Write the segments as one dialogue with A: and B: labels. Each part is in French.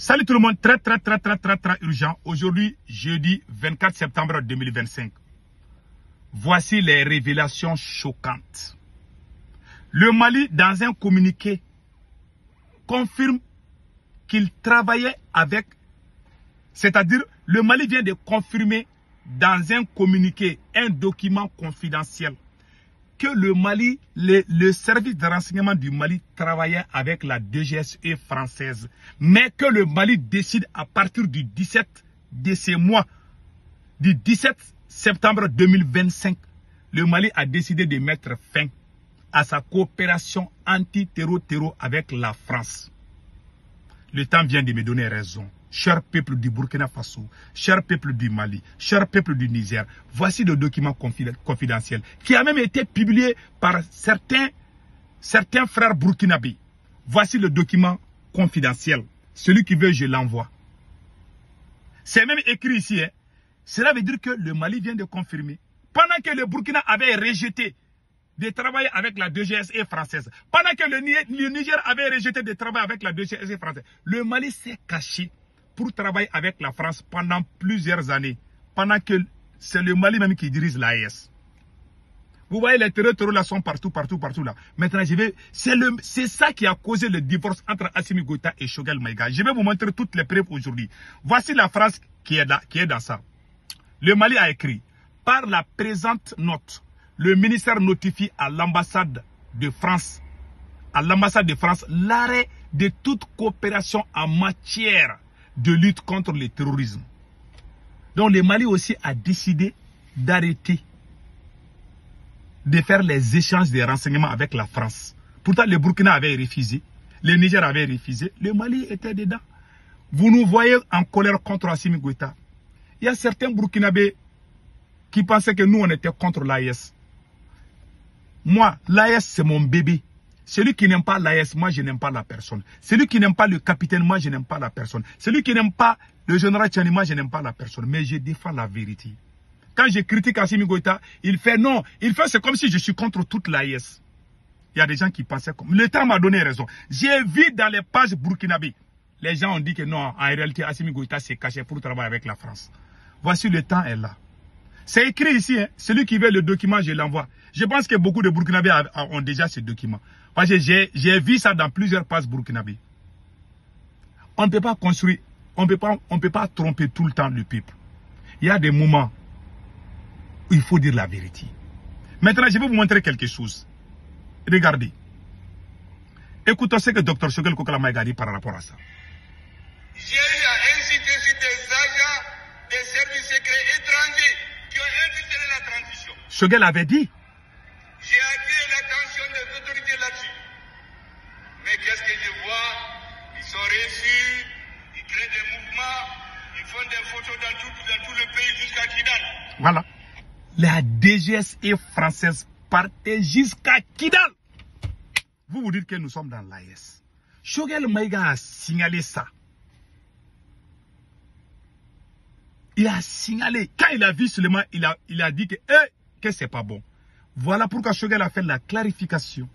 A: Salut tout le monde, très urgent. Aujourd'hui, jeudi 24 septembre 2025. Voici les révélations choquantes. Le Mali, dans un communiqué, confirme qu'il travaillait avec, c'est-à-dire le Mali vient de confirmer dans un communiqué, un document confidentiel, que le Mali, le service de renseignement du Mali travaillait avec la DGSE française, mais que le Mali décide à partir du 17 de ce mois, du 17 septembre 2025, le Mali a décidé de mettre fin à sa coopération anti-terreau avec la France. Le temps vient de me donner raison. Cher peuple du Burkina Faso, cher peuple du Mali, cher peuple du Niger, voici le document confidentiel qui a même été publié par certains frères burkinabés. Voici le document confidentiel. Celui qui veut, je l'envoie. C'est même écrit ici. Hein. Cela veut dire que le Mali vient de confirmer. Pendant que le Burkina avait rejeté de travailler avec la DGSE française, pendant que le Niger avait rejeté de travailler avec la DGSE française, le Mali s'est caché pour travailler avec la France pendant plusieurs années, pendant que c'est le Mali même qui dirige l'AES. Vous voyez, les terreurs là sont partout là. Maintenant, c'est ça qui a causé le divorce entre Assimi Goïta et Choguel Maïga. Je vais vous montrer toutes les preuves aujourd'hui. Voici la phrase qui est dans ça. Le Mali a écrit, par la présente note, le ministère notifie à l'ambassade de France, l'arrêt de toute coopération en matière de lutte contre le terrorisme. Donc le Mali aussi a décidé d'arrêter de faire les échanges de renseignements avec la France. Pourtant le Burkina avait refusé, le Niger avait refusé, le Mali était dedans. Vous nous voyez en colère contre Assimi Goïta. Il y a certains Burkinabés qui pensaient que nous on était contre l'AES. Moi, l'AES c'est mon bébé. Celui qui n'aime pas l'AES, moi je n'aime pas la personne. Celui qui n'aime pas le capitaine, moi je n'aime pas la personne. Celui qui n'aime pas le général Tchani, moi je n'aime pas la personne. Mais je défends la vérité. Quand je critique Assimi Goïta, il fait non. Il fait c'est comme si je suis contre toute l'AES. Il y a des gens qui pensaient comme... Le temps m'a donné raison. J'ai vu dans les pages burkinabées, les gens ont dit que non, en réalité Assimi Goïta s'est caché pour travailler avec la France. Voici le temps est là. C'est écrit ici, hein. Celui qui veut le document, je l'envoie. Je pense que beaucoup de Burkinabés ont déjà ce document. Parce que j'ai vu ça dans plusieurs pages burkinabés. On ne peut pas construire, on ne peut pas tromper tout le temps le peuple. Il y a des moments où il faut dire la vérité. Maintenant, je vais vous montrer quelque chose. Regardez. Écoutez ce que Dr Choguel Kokala Maïga dit par rapport à ça.
B: J'ai eu à inciter sur des agents des services secrets étrangers qui ont infiltré la transition.
A: Choguel avait dit.
B: J'ai attiré l'attention des autorités là-dessus. Mais qu'est-ce que je vois? Ils sont reçus, ils créent des mouvements, ils font des photos dans tout le pays jusqu'à Kidal.
A: Voilà. La DGSE française partait jusqu'à Kidal. Vous dites que nous sommes dans l'AES. Choguel Maïga a signalé ça. Il a signalé. Quand il a vu seulement, il a dit que c'est pas bon. Voilà pourquoi Choguel a fait la clarification.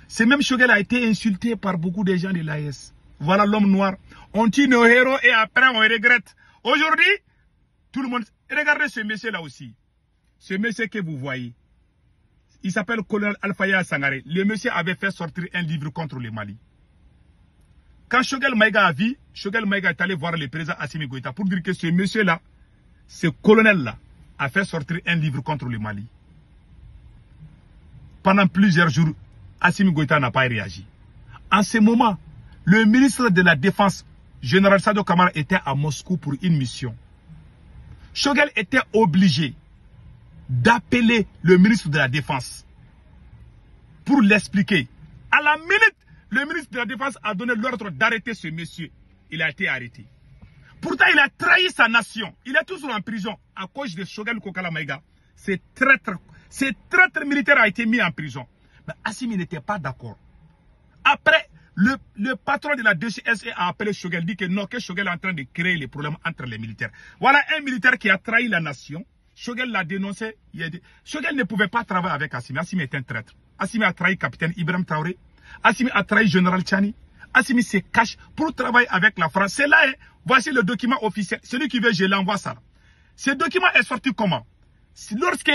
A: C'est même Choguel a été insulté par beaucoup de gens de l'AES. Voilà l'homme noir. On tue nos héros et après on regrette. Aujourd'hui, tout le monde... Regardez ce monsieur là aussi. Ce monsieur que vous voyez. Il s'appelle Colonel Alfaya Sangaré. Le monsieur avait fait sortir un livre contre le Mali. Quand Choguel Maïga a vu, Choguel Maïga est allé voir le président Assimi Goïta pour dire que ce monsieur là, ce colonel là, a fait sortir un livre contre le Mali. Pendant plusieurs jours, Assimi Goïta n'a pas réagi. En ce moment, le ministre de la Défense, général Sado Kamara, était à Moscou pour une mission. Choguel était obligé d'appeler le ministre de la Défense pour l'expliquer. À la minute, le ministre de la Défense a donné l'ordre d'arrêter ce monsieur. Il a été arrêté. Pourtant, il a trahi sa nation. Il est toujours en prison à cause de Choguel Kokala Maïga. Ce traître militaire a été mis en prison. Mais Assimi n'était pas d'accord. Après, le patron de la DGSE a appelé Choguel, dit que non, que Choguel est en train de créer les problèmes entre les militaires. Voilà un militaire qui a trahi la nation. Choguel l'a dénoncé. Choguel ne pouvait pas travailler avec Assimi. Assimi est un traître. Assimi a trahi capitaine Ibrahim Traoré. Assimi a trahi général Tchani. Assimi se cache pour travailler avec la France. C'est là, hein. Voici le document officiel. Celui qui veut, je l'envoie ça. Ce document est sorti comment? Lorsque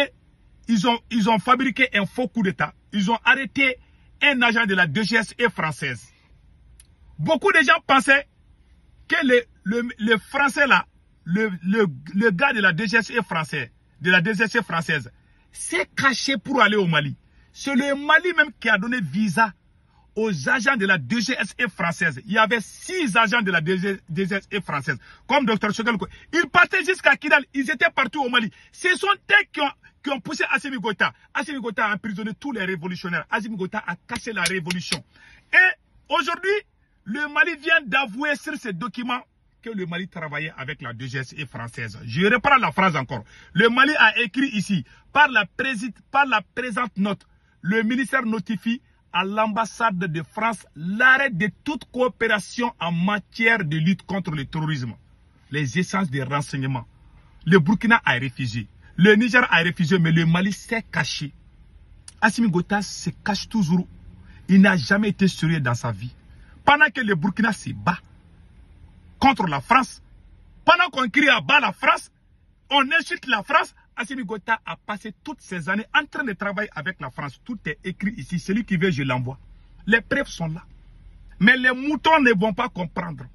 A: ils ont fabriqué un faux coup d'État, ils ont arrêté un agent de la DGSE française. Beaucoup de gens pensaient que le Français là, le gars de la DGSE française, s'est caché pour aller au Mali. C'est le Mali même qui a donné visa aux agents de la DGSE française. Il y avait 6 agents de la DGSE française, comme Dr Choguel. Ils partaient jusqu'à Kidal, ils étaient partout au Mali. Ce sont eux qui ont poussé Assimi Goïta. Assimi Goïta a emprisonné tous les révolutionnaires. Assimi Goïta a cassé la révolution. Et aujourd'hui, le Mali vient d'avouer sur ces documents que le Mali travaillait avec la DGSE française. Je reprends la phrase encore. Le Mali a écrit ici, par la présente note, le ministère notifie à l'ambassade de France l'arrêt de toute coopération en matière de lutte contre le terrorisme. Les essences des renseignements. Le Burkina a refusé. Le Niger a refusé, mais le Mali s'est caché. Assimi Goïta se cache toujours. Il n'a jamais été sérieux dans sa vie. Pendant que le Burkina se bat contre la France, pendant qu'on crie à bas la France, on insulte la France, Assimi Goïta a passé toutes ces années en train de travailler avec la France. Tout est écrit ici. Celui qui veut, je l'envoie. Les preuves sont là. Mais les moutons ne vont pas comprendre.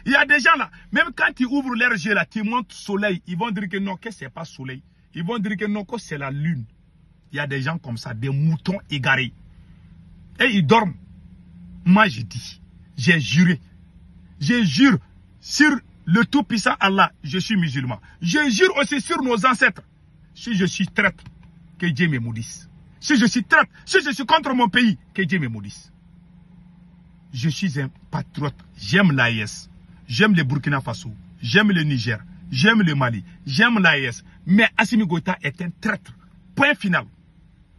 A: Il y a des gens là, même quand ils ouvrent leurs yeux là, qui montrent soleil, ils vont dire que non, que ce n'est pas soleil. Ils vont dire que non, que c'est la lune. Il y a des gens comme ça, des moutons égarés. Et ils dorment. Moi, je dis, j'ai juré. Je jure sur le Tout-Puissant Allah, je suis musulman. Je jure aussi sur nos ancêtres. Si je suis traître, que Dieu me maudisse. Si je suis traître, si je suis contre mon pays, que Dieu me maudisse. Je suis un patriote. J'aime l'AES. J'aime le Burkina Faso. J'aime le Niger. J'aime le Mali. J'aime l'AES. Mais Assimi Goïta est un traître. Point final.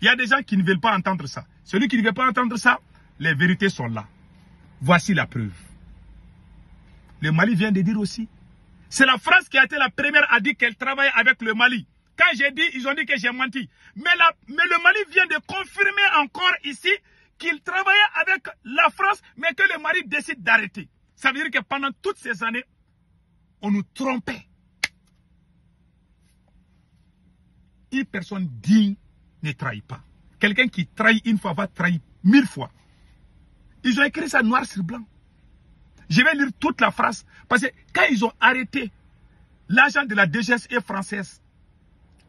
A: Il y a des gens qui ne veulent pas entendre ça. Celui qui ne veut pas entendre ça, les vérités sont là. Voici la preuve. Le Mali vient de dire aussi. C'est la France qui a été la première à dire qu'elle travaille avec le Mali. Quand j'ai dit, ils ont dit que j'ai menti. Mais le Mali vient de confirmer encore ici qu'il travaillait avec la France, mais que le Mali décide d'arrêter. Ça veut dire que pendant toutes ces années, on nous trompait. Une personne digne ne trahit pas. Quelqu'un qui trahit une fois va trahir 1000 fois. Ils ont écrit ça noir sur blanc. Je vais lire toute la phrase. Parce que quand ils ont arrêté l'agent de la DGSE française,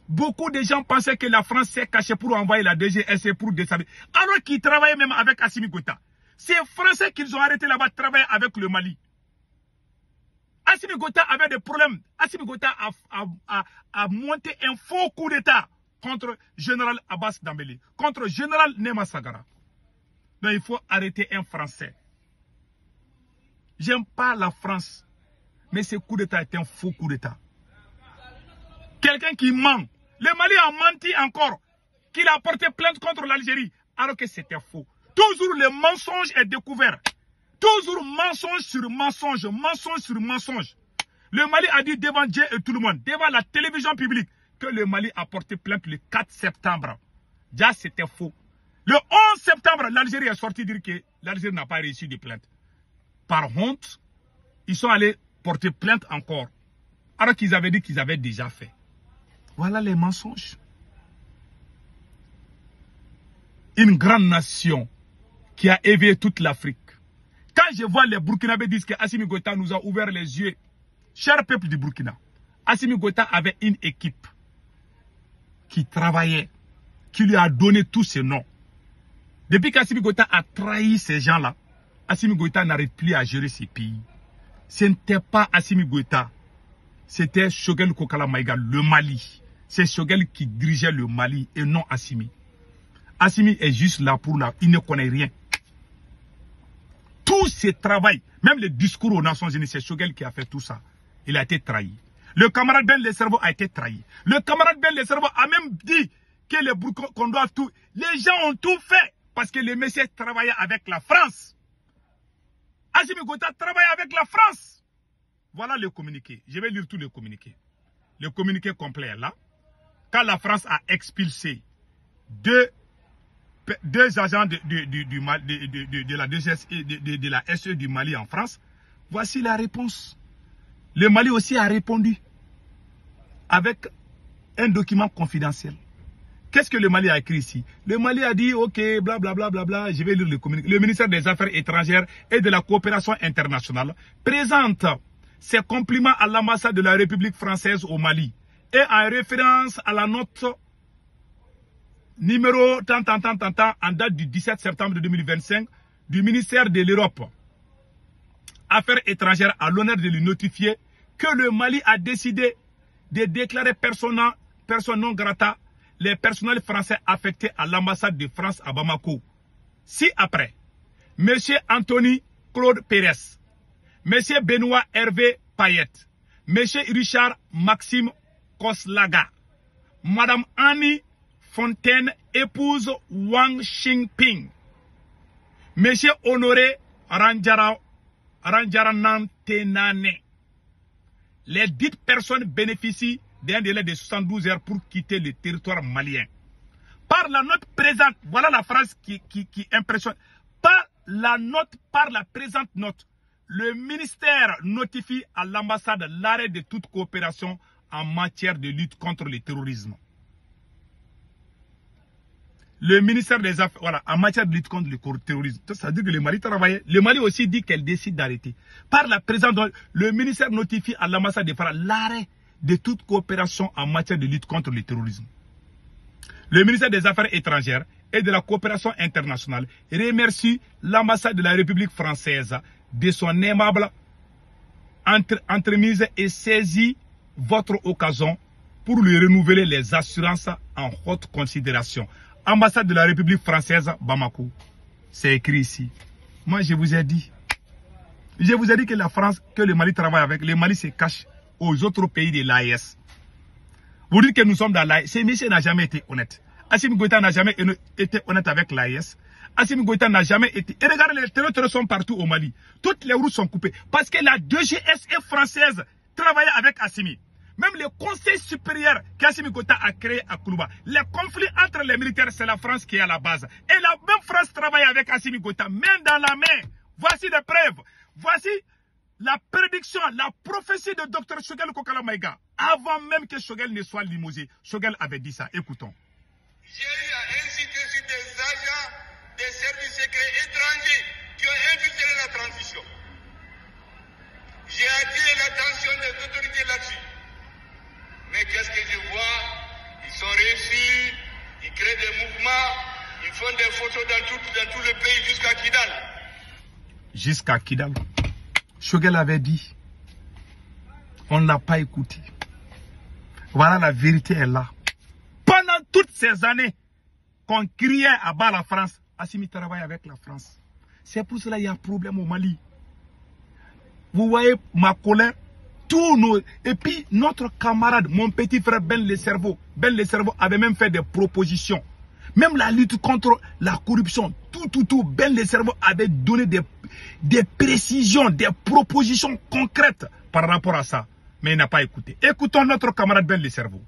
A: beaucoup de gens pensaient que la France s'est cachée pour envoyer la DGSE pour descendre. Alors qu'ils travaillaient même avec Assimi Goïta. Ces Français qu'ils ont arrêtés là-bas travaillaient avec le Mali. Assimi Goïta avait des problèmes. Assimi Goïta a monté un faux coup d'État contre le général Abbas Dambélé, contre le général Nema Sagara. Donc il faut arrêter un Français. J'aime pas la France, mais ce coup d'État est un faux coup d'État. Quelqu'un qui ment. Le Mali a menti encore, qu'il a porté plainte contre l'Algérie, alors que c'était faux. Toujours le mensonge est découvert. Toujours mensonge sur mensonge, mensonge sur mensonge. Le Mali a dit devant Dieu et tout le monde, devant la télévision publique, que le Mali a porté plainte le 4 septembre. Déjà, c'était faux. Le 11 septembre, l'Algérie est sortie dire que l'Algérie n'a pas reçu de plainte. Par honte, ils sont allés porter plainte encore. Alors qu'ils avaient dit qu'ils avaient déjà fait. Voilà les mensonges. Une grande nation qui a éveillé toute l'Afrique. Quand je vois les Burkinabés dire que Assimi Goïta nous a ouvert les yeux, cher peuple du Burkina, Assimi Goïta avait une équipe qui travaillait, qui lui a donné tous ses noms. Depuis qu'Assimi Goïta a trahi ces gens-là, Assimi Goïta n'arrive plus à gérer ses pays. Ce n'était pas Assimi Goïta, c'était Choguel Kokala Maïga, le Mali. C'est Choguel qui dirigeait le Mali et non Assimi. Assimi est juste là pour là, il ne connaît rien. Tout ce travail, même le discours aux Nations Unies, c'est Choguel qui a fait tout ça. Il a été trahi. Le camarade Ben Le Cerveau a été trahi. Le camarade Ben Le Cerveau a même dit que les Burkina, qu'on doit tout. Les gens ont tout fait parce que les messieurs travaillaient avec la France. Assimi Goïta travaille avec la France. Voilà le communiqué. Je vais lire tous les communiqués. Le communiqué complet est là. Quand la France a expulsé 2 2 agents de la DGS et de la SE du Mali en France. Voici la réponse. Le Mali aussi a répondu avec un document confidentiel. Qu'est-ce que le Mali a écrit ici? Le Mali a dit, ok, blablabla, bla, bla, bla, je vais lire le communiqué. Le ministère des Affaires étrangères et de la coopération internationale présente ses compliments à l'ambassade de la République française au Mali et en référence à la note numéro en date du 17 septembre 2025 du ministère de l'Europe Affaires étrangères à l'honneur de lui notifier que le Mali a décidé de déclarer persona non grata les personnels français affectés à l'ambassade de France à Bamako. Ci-après, M. Anthony Claude Pérez, M. Benoît Hervé Payet, M. Richard Maxime Koslaga, Mme Annie Fontaine, épouse Wang Xingping, M. Honoré Ranjaranantenane. Les dites personnes bénéficient d'un délai de 72 heures pour quitter le territoire malien. Par la note présente, voilà la phrase qui impressionne. Par la présente note, le ministère notifie à l'ambassade l'arrêt de toute coopération en matière de lutte contre le terrorisme. Le ministère des Affaires, voilà, en matière de lutte contre le terrorisme. Ça veut dire que le Mali travaillait. Le Mali aussi dit qu'elle décide d'arrêter. Par la présente note, le ministère notifie à l'ambassade de France l'arrêt de toute coopération en matière de lutte contre le terrorisme. Le ministère des Affaires étrangères et de la coopération internationale remercie l'ambassade de la République française de son aimable entremise et saisit votre occasion pour lui renouveler les assurances en haute considération. Ambassade de la République française, Bamako. C'est écrit ici. Moi, je vous ai dit. Je vous ai dit que la France, que le Mali travaille avec. Le Mali se cache aux autres pays de l'AES. Vous dites que nous sommes dans l'AES. Ce monsieur n'a jamais été honnête. Assimi Goïta n'a jamais été honnête avec l'AES. Assimi Goïta n'a jamais été... Et regardez, les terroristes sont partout au Mali. Toutes les routes sont coupées. Parce que la DGS est française travaillait avec Assimi. Même le conseil supérieur qu'Assimi Goïta a créé à Koulouba, les conflits entre les militaires, c'est la France qui est à la base. Et la même France travaille avec Assimi Goïta, main dans la main. Voici des preuves. Voici la prédiction, la prophétie de Dr Choguel Kokala Maïga. Avant même que Choguel ne soit limogé, Choguel avait dit ça. Écoutons.
B: J'ai eu à inciter sur des agents des services secrets étrangers qui ont infiltré la transition. J'ai attiré l'attention des autorités là-dessus. Mais qu'est-ce que je vois? Ils sont réussis, ils créent des mouvements, ils font des photos dans tout le pays jusqu'à Kidal.
A: Jusqu'à Kidal. Choguel avait dit. On n'a pas écouté. Voilà, la vérité est là. Pendant toutes ces années qu'on criait à bas la France, Assimi travaille avec la France. C'est pour cela qu'il y a un problème au Mali. Vous voyez ma colère? Et puis notre camarade, mon petit frère Ben Le Cerveau avait même fait des propositions. Même la lutte contre la corruption, tout, Ben Le Cerveau avait donné des précisions, des propositions concrètes par rapport à ça. Mais il n'a pas écouté. Écoutons notre camarade Ben Le Cerveau.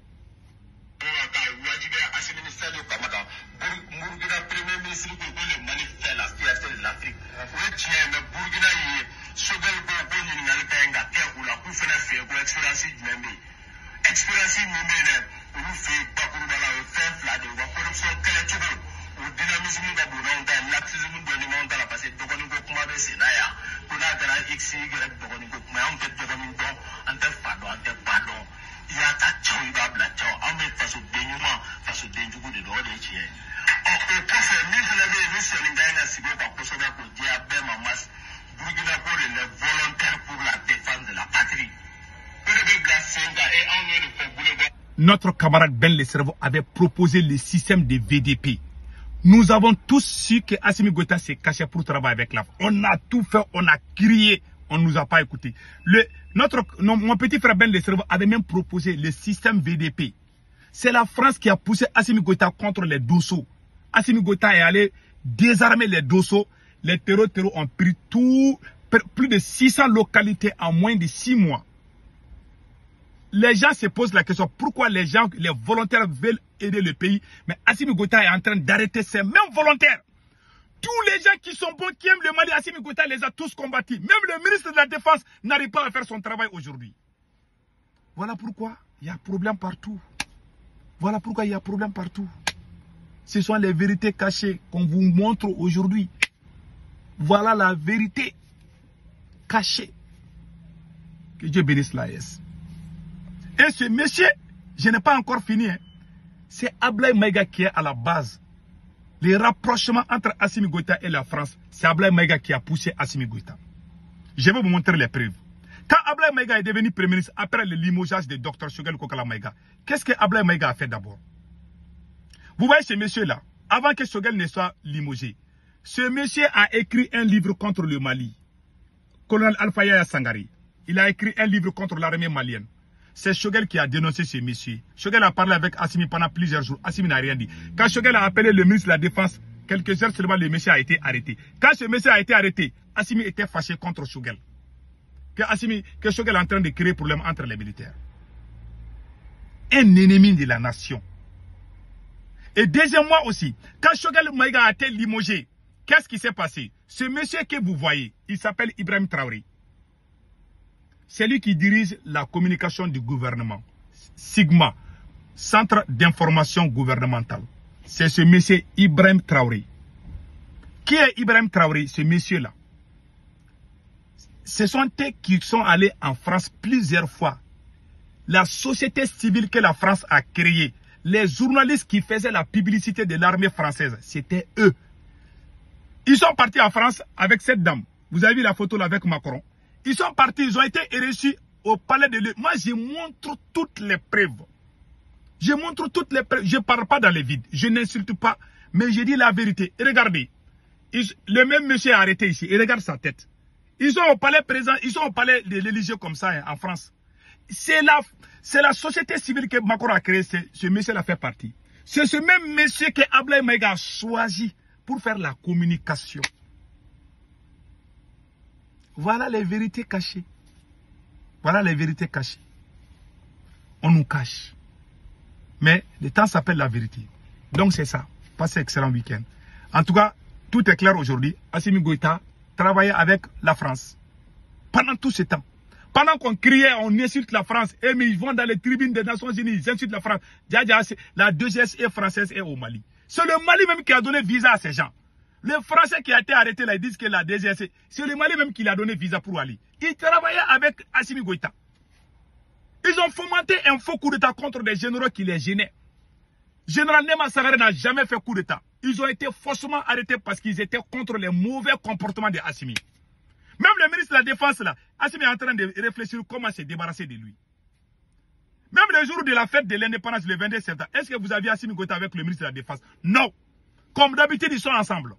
A: Notre camarade Ben Le Cerveau avait proposé le système de VDP. Nous avons tous su que Assimi Goïta s'est caché pour travailler avec la France. On a tout fait, on a crié, on ne nous a pas écouté. Mon petit frère Ben Le Cerveau avait même proposé le système VDP. C'est la France qui a poussé Assimi Goïta contre les Dosso. Assimi Goïta est allé désarmer les Dosso. Les terroristes ont pris plus de 600 localités en moins de 6 mois. les gens se posent la question, pourquoi les volontaires veulent aider le pays, mais Assimi Goïta est en train d'arrêter ces mêmes volontaires. Tous les gens qui sont bons, qui aiment le Mali, Assimi Goïta les a tous combattus. Même le ministre de la Défense n'arrive pas à faire son travail aujourd'hui. Voilà pourquoi il y a problème partout. Voilà pourquoi il y a problème partout. Ce sont les vérités cachées qu'on vous montre aujourd'hui. Voilà la vérité cachée. Que Dieu bénisse l'AES. Et ce monsieur, je n'ai pas encore fini. Hein. C'est Ablaye Maïga qui est à la base. Les rapprochements entre Assimi Goïta et la France, c'est Ablaye Maïga qui a poussé Assimi Goïta. Je vais vous montrer les preuves. Quand Ablaye Maïga est devenu Premier ministre, après le limogeage de Dr Choguel Kokala Maïga, qu'est-ce que Ablaye Maïga a fait d'abord? Vous voyez ce monsieur-là, avant que Choguel ne soit limogé, ce monsieur a écrit un livre contre le Mali. Colonel Alpha Yaya Sangari. Il a écrit un livre contre l'armée malienne. C'est Choguel qui a dénoncé ce monsieur. Choguel a parlé avec Assimi pendant plusieurs jours. Assimi n'a rien dit. Quand Choguel a appelé le ministre de la Défense, quelques heures seulement, le monsieur a été arrêté. Quand ce monsieur a été arrêté, Assimi était fâché contre Choguel. Que Choguel est en train de créer problème entre les militaires. Un ennemi de la nation. Et deuxièmement aussi, quand Choguel Maïga a été limogé, qu'est-ce qui s'est passé? Ce monsieur que vous voyez, il s'appelle Ibrahim Traoré. C'est lui qui dirige la communication du gouvernement. Sigma, Centre d'information gouvernementale. C'est ce monsieur Ibrahim Traoré. Qui est Ibrahim Traoré? Ce monsieur-là. Ce sont eux qui sont allés en France plusieurs fois. La société civile que la France a créée, les journalistes qui faisaient la publicité de l'armée française, c'était eux. Ils sont partis en France avec cette dame. Vous avez vu la photo là avec Macron. Ils sont partis, ils ont été reçus au palais de l'Élysée. Moi, je montre toutes les preuves. Je montre toutes les preuves. Je ne parle pas dans les vides. Je n'insulte pas. Mais je dis la vérité. Et regardez. Le même monsieur est arrêté ici. Et regarde sa tête. Ils sont au palais présent. Ils sont au palais de l'Élysée comme ça, hein, en France. C'est la société civile que Macron a créée. Ce monsieur-là fait partie. C'est ce même monsieur que Ablaye Maïga a choisi pour faire la communication. Voilà les vérités cachées. Voilà les vérités cachées. On nous cache. Mais le temps s'appelle la vérité. Donc c'est ça. Passez un excellent week-end. En tout cas, tout est clair aujourd'hui. Assimi Goïta travaillait avec la France. Pendant tout ce temps. Pendant qu'on criait, on insulte la France. Et mais ils vont dans les tribunes des Nations Unies, ils insultent la France. La DGSE française est au Mali. C'est le Mali même qui a donné visa à ces gens. Les Français qui ont été arrêtés là, ils disent que la DGSE, c'est le Mali même qui l'a donné visa pour aller. Ils travaillaient avec Assimi Goïta. Ils ont fomenté un faux coup d'État contre des généraux qui les gênaient. Général Nema Sangare n'a jamais fait coup d'État. Ils ont été faussement arrêtés parce qu'ils étaient contre les mauvais comportements de Assimi. Même le ministre de la Défense là, Assimi est en train de réfléchir comment se débarrasser de lui. Même le jour de la fête de l'indépendance, le 22 septembre, est-ce que vous aviez Assimi Goïta avec le ministre de la Défense? Non. Comme d'habitude, ils sont ensemble.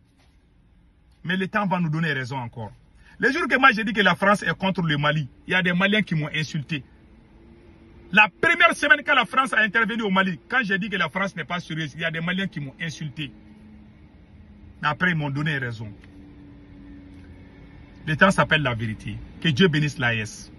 A: Mais le temps va nous donner raison encore. Le jour que moi j'ai dit que la France est contre le Mali, il y a des Maliens qui m'ont insulté. La première semaine quand la France a intervenu au Mali, quand j'ai dit que la France n'est pas sérieuse, il y a des Maliens qui m'ont insulté. Mais après ils m'ont donné raison. Le temps s'appelle la vérité. Que Dieu bénisse l'AES.